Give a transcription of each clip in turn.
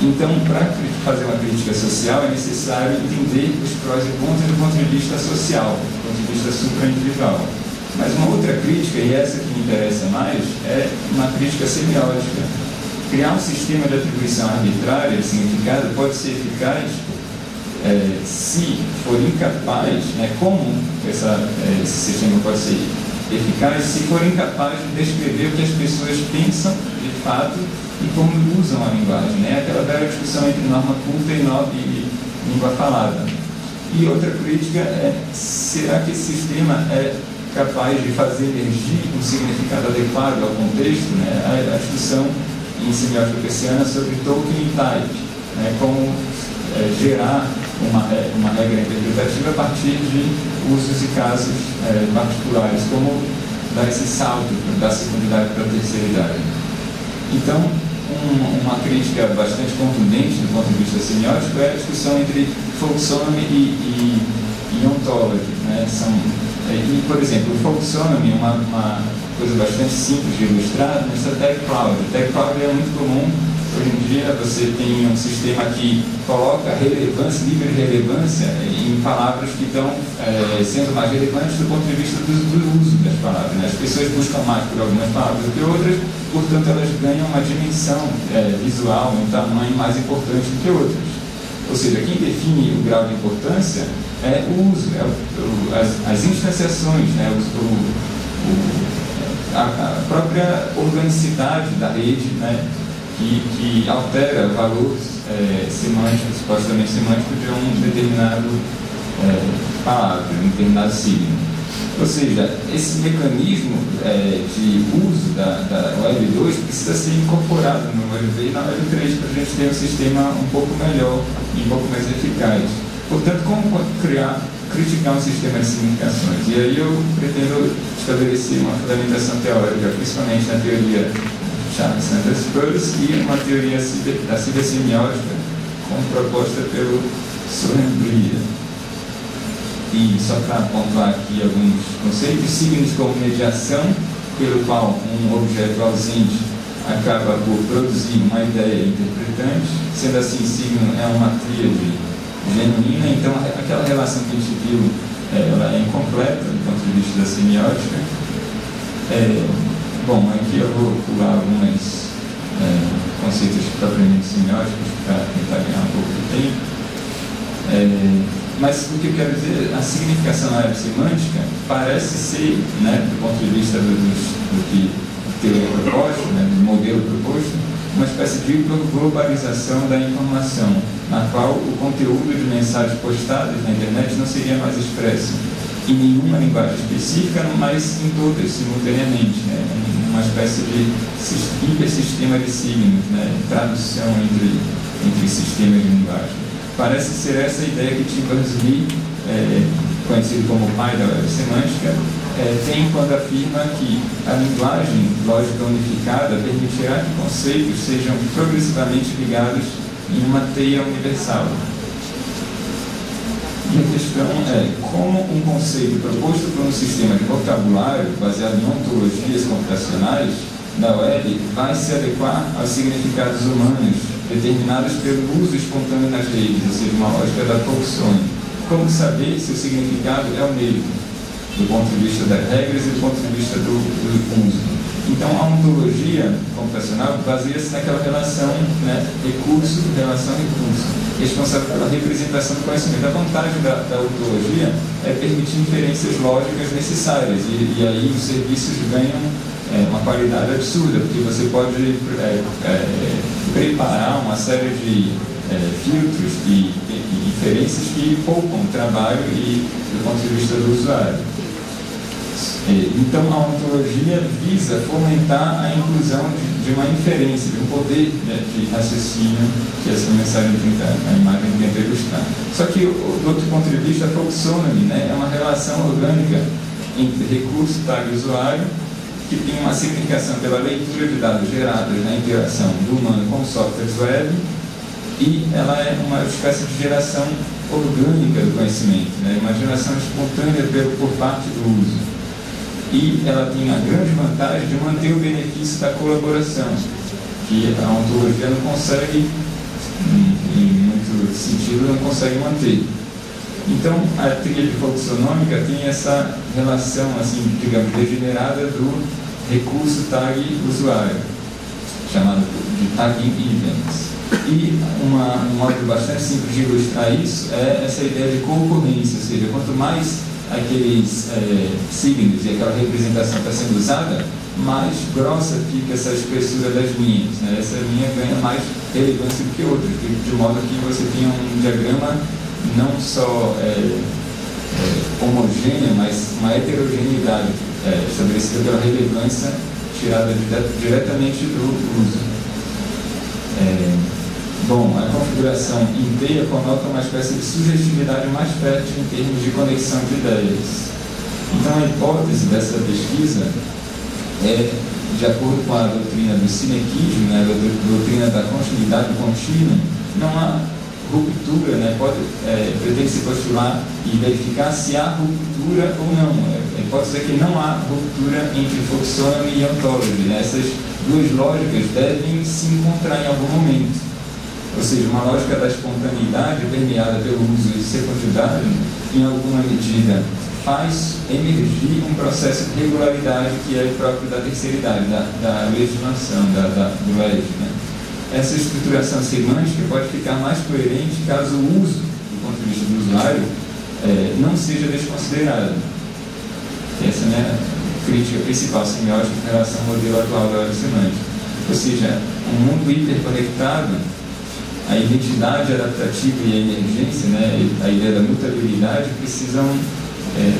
Então, para fazer uma crítica social, é necessário entender os prós e contras do ponto de vista social, do ponto de vista supra-individual. Mas uma outra crítica, e essa que me interessa mais, é uma crítica semiótica. Criar um sistema de atribuição arbitrária de significado pode ser eficaz se for incapaz, como esse sistema pode ser eficaz se for incapaz de descrever o que as pessoas pensam de fato e como usam a linguagem, aquela velha discussão entre norma culta e língua falada. E outra crítica é: será que esse sistema é capaz de fazer emergir um significado adequado ao contexto? A discussão em semiótica persiana sobre token e type, como gerar uma regra interpretativa a partir de usos e casos particulares, como dar esse salto da segundidade para a terceiridade. Então, uma crítica bastante contundente do ponto de vista semiótico é a discussão entre folksonomy e ontology. Por exemplo, o folksonomy é uma coisa bastante simples de ilustrar nessa tag cloud. A tag cloud é muito comum. Hoje em dia você tem um sistema que coloca relevância, livre relevância em palavras que estão sendo mais relevantes do ponto de vista do uso das palavras. As pessoas buscam mais por algumas palavras do que outras, portanto elas ganham uma dimensão visual, um tamanho mais importante do que outras. Ou seja, quem define o grau de importância é o uso, as instanciações, a própria organicidade da rede, que altera o valor semântico, supostamente semântico, de um determinado palavra, de um determinado signo. Ou seja, esse mecanismo de uso da Web 2 precisa ser incorporado no Web 3 e na Web 3 para a gente ter um sistema um pouco melhor e um pouco mais eficaz. Portanto, como criticar um sistema de significações? E aí eu pretendo estabelecer uma fundamentação teórica, principalmente na teoria Charles Sanders Peirce e uma teoria da cibersemiótica, como proposta pelo Soren Brier. E só para pontuar aqui alguns conceitos: signos como mediação, pelo qual um objeto ausente acaba por produzir uma ideia interpretante. Sendo assim, signo é uma tríade genuína, então aquela relação que a gente viu ela é incompleta do ponto de vista da semiótica. Bom, aqui eu vou pular alguns conceitos propriamente semióticos para tentar ganhar um pouco de tempo. Mas o que eu quero dizer, a significação na área semântica parece ser, do ponto de vista do que a teoria proposta, do modelo proposto, uma espécie de globalização da informação, na qual o conteúdo de mensagens postadas na internet não seria mais expresso em nenhuma linguagem específica, mas em todas, simultaneamente, uma espécie de hipersistema de signos, tradução entre sistemas de linguagem. Parece ser essa a ideia que Tim Berners-Lee, conhecido como o pai da web semântica, tem quando afirma que a linguagem lógica unificada permitirá que conceitos sejam progressivamente ligados em uma teia universal. E a questão é como um conceito proposto por um sistema de vocabulário baseado em ontologias computacionais da web vai se adequar aos significados humanos determinados pelo uso espontâneo nas redes, ou seja, uma lógica da folksonomy. Como saber se o significado é o mesmo, do ponto de vista das regras e do ponto de vista do uso? Então, a ontologia computacional baseia-se naquela relação, recurso-relação-recurso, responsável pela representação do conhecimento. A vantagem da ontologia é permitir inferências lógicas necessárias, e aí os serviços ganham uma qualidade absurda, porque você pode preparar uma série de filtros e inferências que poupam trabalho e do ponto de vista do usuário. Então, a ontologia visa fomentar a inclusão de uma inferência, de um poder de raciocínio que essa mensagem a imagem tenta ilustrar. Só que, do outro ponto de vista, a folksonomy é uma relação orgânica entre recurso, tag e usuário, que tem uma significação pela leitura de dados gerados na interação do humano com softwares web, e ela é uma espécie de geração orgânica do conhecimento, uma geração espontânea por parte do uso. E ela tem a grande vantagem de manter o benefício da colaboração, que a ontologia não consegue, em muito sentido, não consegue manter. Então, a tríade fluxonômica tem essa relação, assim, digamos, degenerada do recurso tag usuário, chamado de tagging events. E um modo bastante simples de ilustrar isso é essa ideia de concorrência, ou seja, quanto mais aqueles signos e aquela representação está sendo usada, mais grossa fica essa espessura das linhas, né? Essa linha ganha mais relevância do que outra, de modo que você tenha um diagrama não só homogêneo, mas uma heterogeneidade estabelecida pela relevância tirada diretamente do uso. Bom, a configuração inteira conota uma espécie de sugestividade mais fértil em termos de conexão de ideias. Então, a hipótese dessa pesquisa é, de acordo com a doutrina do sinequismo, né, a doutrina da continuidade contínua, não há ruptura, né, pretende-se postular e verificar se há ruptura ou não. A hipótese é que não há ruptura entre Folksonomy e Ontology, né? Essas duas lógicas devem se encontrar em algum momento. Ou seja, uma lógica da espontaneidade permeada pelo uso de secundidade, em alguma medida, faz emergir um processo de regularidade que é próprio da terceiridade, da legislação, do leg, né? Essa estruturação semântica pode ficar mais coerente caso o uso, do ponto de vista do usuário, não seja desconsiderado. Essa é a crítica principal semiótica em relação ao modelo atual da web semântica. Ou seja, um mundo hiperconectado, a identidade adaptativa e a emergência, né, a ideia da mutabilidade, precisam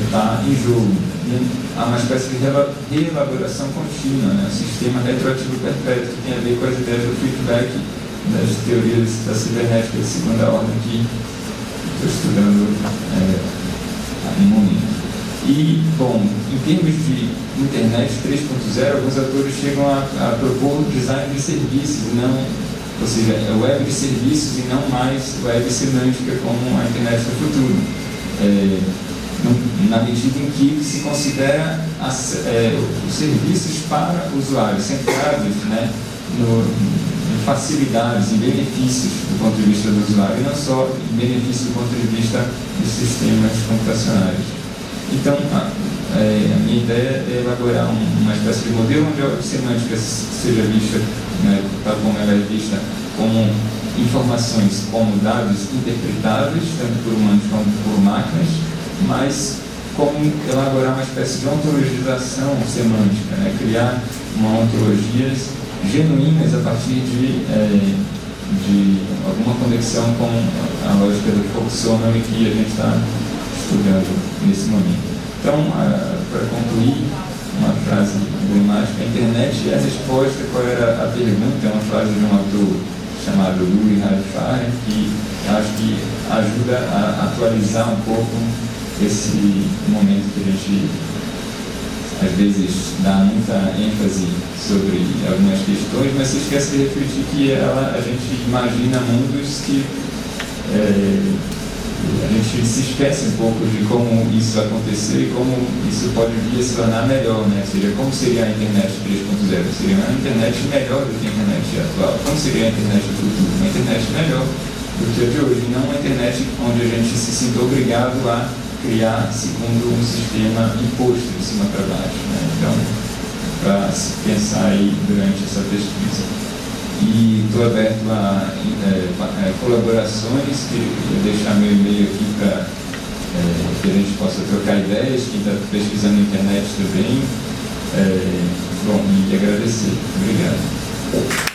estar em jogo. E há uma espécie de reelaboração contínua, né, um sistema retroativo perpétuo que tem a ver com as ideias do feedback das teorias da cibernética de segunda ordem que estou estudando no momento. E, bom, em termos de internet 3.0, alguns autores chegam a propor design de serviços, ou seja, web de serviços e não mais web semântica como a internet do futuro. Na medida em que se considera os serviços para o usuário, centrados, né, em facilidades, em benefícios do ponto de vista do usuário, e não só em benefícios do ponto de vista dos sistemas computacionais. Então, a minha ideia é elaborar uma espécie de modelo onde a web semântica seja vista, né, tal como ela é vista, como informações, como dados interpretáveis, tanto por humanos como por máquinas, mas como elaborar uma espécie de ontologização semântica, né? Criar ontologias genuínas a partir de alguma conexão com a lógica do Folksonomy que a gente está estudando nesse momento. Então, para concluir, uma frase emblemática: a internet é a resposta. Qual era a pergunta? É uma frase de um autor chamado Louis Hardfire, que acho que ajuda a atualizar um pouco esse momento que a gente às vezes dá muita ênfase sobre algumas questões, mas se esquece de refletir que a gente imagina mundos que a gente se esquece um pouco de como isso aconteceu e como isso pode vir a se tornar melhor, né? Ou seja, como seria a internet 3.0? Seria uma internet melhor do que a internet atual. Como seria a internet do futuro? Uma internet melhor do que a de hoje, não uma internet onde a gente se sinta obrigado a criar segundo um sistema imposto de cima para baixo, né? Então, para se pensar aí durante essa pesquisa. E estou aberto a colaborações, que eu deixar meu e-mail aqui para que a gente possa trocar ideias, quem está pesquisando na internet também. Bom, e agradecer. Obrigado.